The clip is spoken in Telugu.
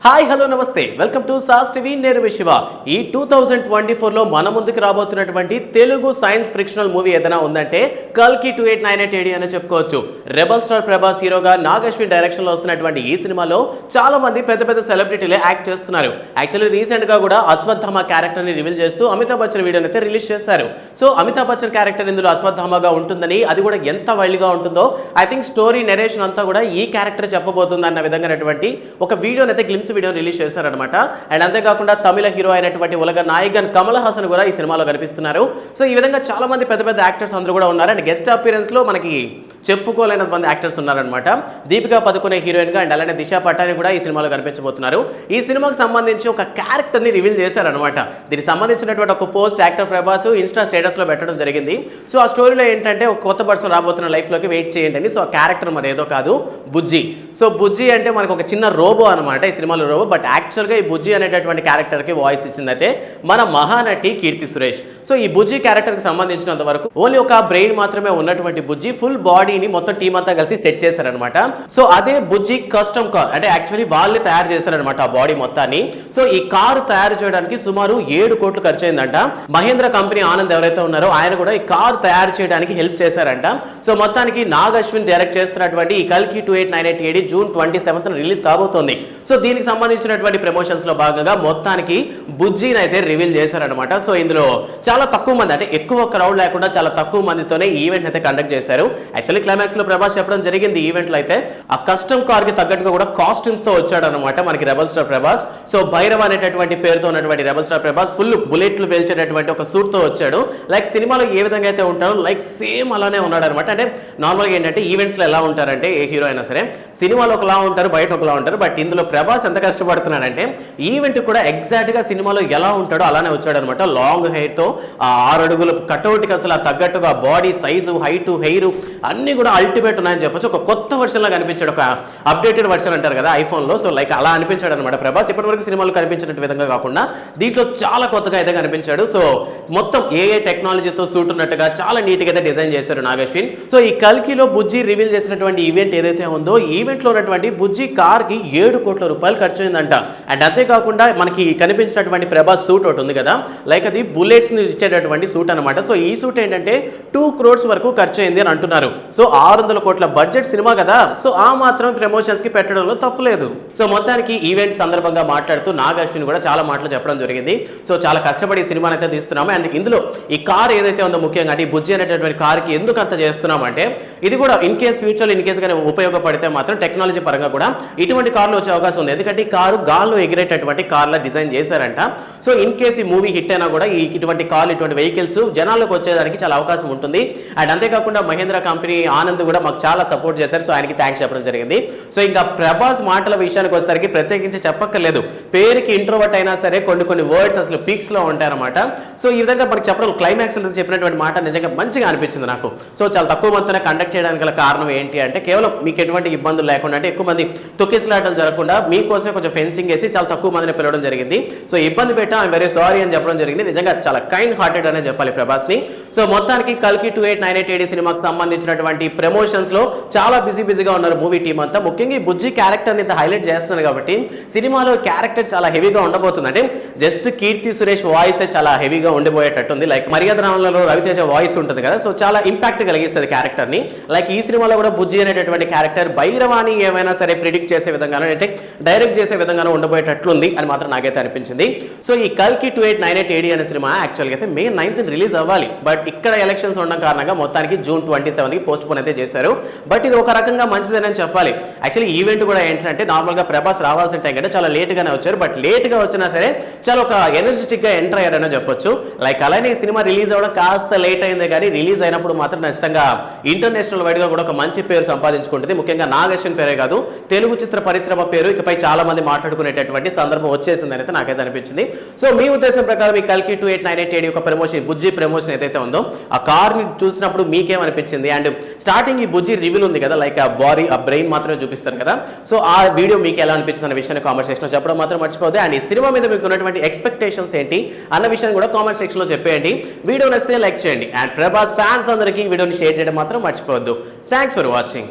హాయ్ హలో నమస్తే వెల్కమ్ టు సాస్ టీవీ నేను మీ శివ ఈ 2024 లో మన ముందుకు రాబోతున్నటువంటి తెలుగు సైన్స్ ఫ్రిక్షనల్ మూవీ ఏదైనా ఉందంటే కల్కి 2898 ఏడి అని చెప్పుకోవచ్చు. రెబల్ స్టార్ ప్రభాస్ హీరోగా నాగ్ అశ్విన్ డైరెక్షన్ లో వస్తున్నటువంటి ఈ సినిమాలో చాలా మంది పెద్ద పెద్ద సెలబ్రిటీలే యాక్ట్ చేస్తున్నారు. యాక్చువల్లీ రీసెంట్ గా కూడా అశ్వత్థామ క్యారెక్టర్ ని రివీల్ చేస్తూ అమితాబ్ బచ్చన్ వీడియోని అయితే రిలీజ్ చేశారు. సో అమితాబ్ బచ్చన్ క్యారెక్టర్ ఇందులో అశ్వత్థామగా ఉంటుందని, అది కూడా ఎంత వైల్డ్ గా ఉంటుందో ఐ థింక్ స్టోరీ నెరేషన్ అంతా కూడా ఈ క్యారెక్టర్ చెప్పబోతుంది అన్న విధంగానటువంటి ఒక వీడియోని అయితే గ్లిమ్స్ వీడియో రిలీజ్ చేశారనమాట. అండ్ అంతేకాకుండా తమిళ హీరో అయినటువంటి ఉలగ నాయకన్ కమల్ హాసన్ కూడా ఈ సినిమాలో కనిపిస్తున్నారు. సో ఈ విధంగా చాలా మంది పెద్ద పెద్ద యాక్టర్స్ అందరూ కూడా ఉన్నారు. అండ్ గెస్ట్ అపియరెన్స్ లో మనకి చెప్పుకోలేని మంది యాక్టర్స్ ఉన్నారనమాట. దీపికా పదుకునే హీరోయిన్ గా అండ్ అలానే దిశా పటాని కూడా ఈ సినిమాలో కనిపించబోతున్నారు. ఈ సినిమాకి సంబంధించి ఒక క్యారెక్టర్ ని రివీల్ చేశారనమాట. దీనికి సంబంధించినటువంటి ఒక post actor Prabhas Insta status లో పెట్టడం జరిగింది. సో ఆ స్టోరీలో ఏంటంటే ఒక కొత్త పర్సన్ రాబోతున్న లైఫ్ లోకి వెయిట్ చేయండి అని. సో ఆ క్యారెక్టర్ మరి ఏదో కాదు, బుజ్జి. సో బుజ్జి అంటే మనకు ఒక చిన్న రోబో అనమాట ఈ సినిమాలో రోబో. బట్ యాక్చువల్గా ఈ బుజ్జి అనేటటువంటి క్యారెక్టర్కి వాయిస్ ఇచ్చిందైతే మన మహానటి కీర్తి సురేష్. సో ఈ బుజ్జి క్యారెక్టర్కి సంబంధించినంత వరకు ఓన్లీ ఒక బ్రెయిన్ మాత్రమే ఉన్నటువంటి బుజ్జి ఫుల్ బాడీని మొత్తం టీం అంతా కలిసి సెట్ చేశారనమాట. సో అదే బుజ్జి కస్టమ్ కార్ అంటే యాక్చువల్లీ వాళ్ళే తయారు చేశారనమాట ఆ బాడీ మొత్తాన్ని. సో ఈ కారు తయారు చేయడానికి సుమారు 7 కోట్లు ఖర్చు అయిందంట. మహేంద్ర కంపెనీ ఆనంద్ ఎవరైతే ఉన్నారో ఆయన కూడా ఈ కారు తయారు చేయడానికి హెల్ప్ చేశారంట. సో మొత్తానికి నాగ్ అశ్విన్ డైరెక్ట్ చేస్తున్నటువంటి ఈ కల్కి 2898 ఏడి జూన్ 27న రిలీజ్ కాబోతోంది. సో దీనికి సంబంధించినటువంటి ప్రమోషన్స్ లో భాగంగా మొత్తానికి బుజ్జిని అయితే రివీల్ చేశారనమాట. సో ఇందులో చాలా తక్కువ మంది అంటే ఎక్కువ క్రౌడ్ లేకుండా చాలా తక్కువ మందితోనే ఈవెంట్ అయితే కండక్ట్ చేశారు. యాక్చువల్లీ క్లైమాక్స్ లో ప్రభాస్ చెప్పడం జరిగింది ఈవెంట్ లో అయితే ఆ కస్టమ్ కార్ కి తగ్గట్టుగా కూడా కాస్ట్యూమ్స్ తో వచ్చాడనమాట మనకి rebel star Prabhas. So Bhairav అనేటటువంటి పేరుతో ఉన్నటువంటి రెబల్ స్టార్ ప్రభాస్ ఫుల్ బుల్లెట్లు పేల్చేటటువంటి ఒక సూట్ తో వచ్చాడు. లైక్ సినిమాలో ఏ విధంగా అయితే ఉంటాడో లైక్ సేమ్ అలానే ఉన్నాడు అనమాట. అంటే నార్మల్గా ఏంటంటే ఈవెంట్స్ లో ఎలా ఉంటారంటే ఏ హీరో అయినా సరే సినిమాలో ఒకలా ఉంటారు, బయట ఒకలా ఉంటారు. బట్ ఇందులో ప్రభాస్ ఎంత కష్టపడుతున్నాడంటే ఈవెంట్ కూడా ఎగ్జాక్ట్ గా సినిమాలో ఎలా ఉంటాడో అలానే వచ్చాడు అనమాట. లాంగ్ హెయిర్ తో 6 అడుగుల కటౌట్కి అసలు తగ్గట్టుగా బాడీ సైజు, హైట్, హెయిర్ అన్ని కూడా అల్టిమేట్ ఉన్నాయని చెప్పొచ్చు. ఒక కొత్త వర్షన్ లా కనిపించాడు, ఒక అప్డేటెడ్ వర్షన్ అంటారు కదా ఐఫోన్ లో. సో లైక్ అలా అనిపించాడు అనమాట ప్రభాస్. ఇప్పటివరకు సినిమాలో కనిపించినట్టు విధంగా కాకుండా దీంట్లో చాలా కొత్తగా అయితే కనిపించాడు. సో మొత్తం ఏఐ టెక్నాలజీతో సూట్ ఉన్నట్టుగా చాలా నీట్ గా అయితే డిజైన్ చేశారు నాగ్ అశ్విన్. సో ఈ కల్కిలో బుజ్జి రివీల్ చేసినటువంటి ఈవెంట్ ఏదైతే ఉందో ఈవెంట్ లో ఉన్నటువంటి బుజ్జి కార్ కి 7 కోట్ల రూపాయలు ఖర్చు అయిందంట. అండ్ అంతేకాకుండా మనకి కనిపించినటువంటి ప్రభాస్ సూట్ ఒకటి ఉంది కదా, లైక్ అది బుల్లెట్స్ ని ఇచ్చేటటువంటి సూట్ అనమాట. సో ఈ సూట్ ఏంటంటే 2 crores వరకు ఖర్చు అయింది అని అంటున్నారు. సో 600 కోట్ల బడ్జెట్ సినిమా కదా, సో ఆ మాత్రం ప్రమోషన్స్ కి పెట్టడంలో తప్పులేదు. సో మొత్తానికి ఈవెంట్ సందర్భంగా మాట్లాడుతూ నాగ్ అశ్విన్ కూడా చాలా మాటలు చెప్పడం జరిగింది. సో చాలా కష్టపడి సినిమాని అయితే తీస్తున్నాము. అండ్ ఇందులో ఈ కార్ ఏదైతే ఉందో ముఖ్యంగా అంటే ఈ బుజ్జి అనేటటువంటి కార్ కి ఎందుకు అంత చేస్తున్నామంటే ఇది కూడా in case future in case గానీ ఉపయోగపడితే మాత్రం టెక్నాలజీ పరంగా కూడా ఇటువంటి కార్లు వచ్చే అవకాశం ఉంది. ఎందుకంటే ఈ కారు గాల్లో ఎగిరేటటువంటి కార్ల డిజైన్ చేశారంట. సో ఇన్ కేస్ ఈ మూవీ హిట్ అయినా కూడా ఇటువంటి కార్లు, ఇటువంటి వెహికల్స్ జనాల్లోకి వచ్చేదానికి చాలా అవకాశం ఉంటుంది. అండ్ అంతేకాకుండా మహేంద్ర కంపెనీ ఆనంద్ కూడా మాకు చాలా సపోర్ట్ చేశారు. సో ఆయనకి థ్యాంక్స్ చెప్పడం జరిగింది. సో ఇంకా ప్రభాస్ మాటల విషయానికి వచ్చేసరికి ప్రత్యేకించి చెప్పక్కర్లేదు. పేరుకి ఇంట్రోవర్ట్ అయినా సరే కొన్ని వర్డ్స్ అసలు పీక్స్ లో ఉంటాయన్నమాట. సో ఈ విధంగా మనకి చెప్పడం క్లైమాక్స్ చెప్పినటువంటి మాట నిజంగా మంచిగా అనిపించింది నాకు. సో చాలా తక్కువ మందితోనే కండక్ట్ చేయడానికి గల కారణం ఏంటి అంటే కేవలం మీకు ఎటువంటి ఇబ్బందులు లేకుండా అంటే ఎక్కువ మంది తొక్కిసలాటలు జరగకుండా మీకోసమే కొంచెం ఫెన్సింగ్ వేసి చాలా తక్కువ మందిని పిలవడం జరిగింది. సో ఇబ్బంది పెట్టా ఐఎమ్ వెరీ సారీ అని చెప్పడం జరిగింది. నిజంగా చాలా కైండ్ హార్టెడ్ అనే చెప్పాలి ప్రభాస్ ని. సో మొత్తానికి కల్కి 2898 ఏడి సినిమాకి సంబంధించినటువంటి ప్రమోషన్స్ లో చాలా బిజీగా ఉన్నారు మూవీ టీం అంతా. ముఖ్యంగా ఈ బుజ్జి క్యారెక్టర్ ని హైలైట్ చేస్తున్నారు కాబట్టి సినిమాలో క్యారెక్టర్ చాలా హెవీగా ఉండబోతుంది. అంటే జస్ట్ కీర్తి సురేష్ వాయిస్ చాలా హెవీగా ఉండిపోయేటట్టుంది. లైక్ మర్యాద రామన్లలో రవితేజ వాయిస్ ఉంటుంది కదా, సో చాలా ఇంపాక్ట్ కలిగిస్తుంది క్యారెక్టర్ ని. లైక్ ఈ సినిమాలో కూడా బుజ్జి అనేటటువంటి క్యారెక్టర్ భైరవాణి ఏమైనా సరే ప్రిడిక్ట్ చేసే విధంగానో అంటే డైరెక్ట్ చేసే విధంగానో ఉండబోయేటట్లుంది అని మాత్రం నాకైతే అనిపించింది. సో ఈ కల్కి 2898 ఏడి అనే సినిమా యాక్చువల్గా అయితే May 9th రిలీజ్ అవ్వాలి. బట్ ఇక్కడ ఎలక్షన్స్ ఉండడం కారణంగా మొత్తానికి June 27కి పోస్ట్ పోన్ అయితే చేశారు. బట్ ఇది ఒక రకంగా మంచిదేనని చెప్పాలి. యాక్చువల్లీ ఈవెంట్ కూడా ఏంటంటే నార్మల్గా ప్రభాస్ రావాల్సిన టైం కంటే చాలా లేట్ గానే వచ్చారు. బట్ లేట్ గా వచ్చినా సరే చాలా ఒక ఎనర్జెటిక్ గా ఎంటర్ అయ్యారని చెప్పొచ్చు. లైక్ అలానే ఈ సినిమా రిలీజ్ అవ్వడం కాస్త లేట్ అయిందే కానీ రిలీజ్ అయినప్పుడు మాత్రం ఖచ్చితంగా ఇంటర్నేషనల్ వైడ్ గా కూడా ఒక మంచి పేరు సంపాదించుకుంటుంది. ముఖ్యంగా నాగ్ అశ్విన్ పేరే కాదు తెలుగు చిత్ర పరిశ్రమ పేరు ఇకపై చాలా మంది మాట్లాడుకునేటటువంటి సందర్భం వచ్చేసిందని అయితే నాకైతే అనిపించింది. సో మీ ఉద్దేశం ప్రకారం ఈ కల్కి 2898 ఏడి యొక్క ప్రమోషన్ బుజ్జి ప్రమోషన్ ఏదైతే ఉందో ఆ కార్ ని చూసినప్పుడు మీకేమనిపించింది? అండ్ స్టార్టింగ్ ఈ బుజ్జి రివీల్ ఉంది కదా, లైక్ ఆ బాడీ ఆ బ్రెయిన్ మాత్రమే చూపిస్తారు కదా, సో ఆ వీడియో మీకు ఎలా అనిపించింది అనే విషయాన్ని కామెంట్ సెక్షన్ లో చెప్పడం మాత్రం మర్చిపోద్దు. అండ్ ఈ సినిమా మీద మీకు ఉన్నటువంటి ఎక్స్పెక్టేషన్స్ ఏంటి అన్న విషయాన్ని కూడా కామెంట్ సెక్షన్ లో చెప్పేయండి. వీడియో నచ్చితే లైక్ చేయండి. అండ్ ప్రభాస్ ఫ్యాన్స్ అందరికీ ఈ వీడియోని షేర్ చేయడం మాత్రం మర్చిపోవద్దు. Thanks for watching.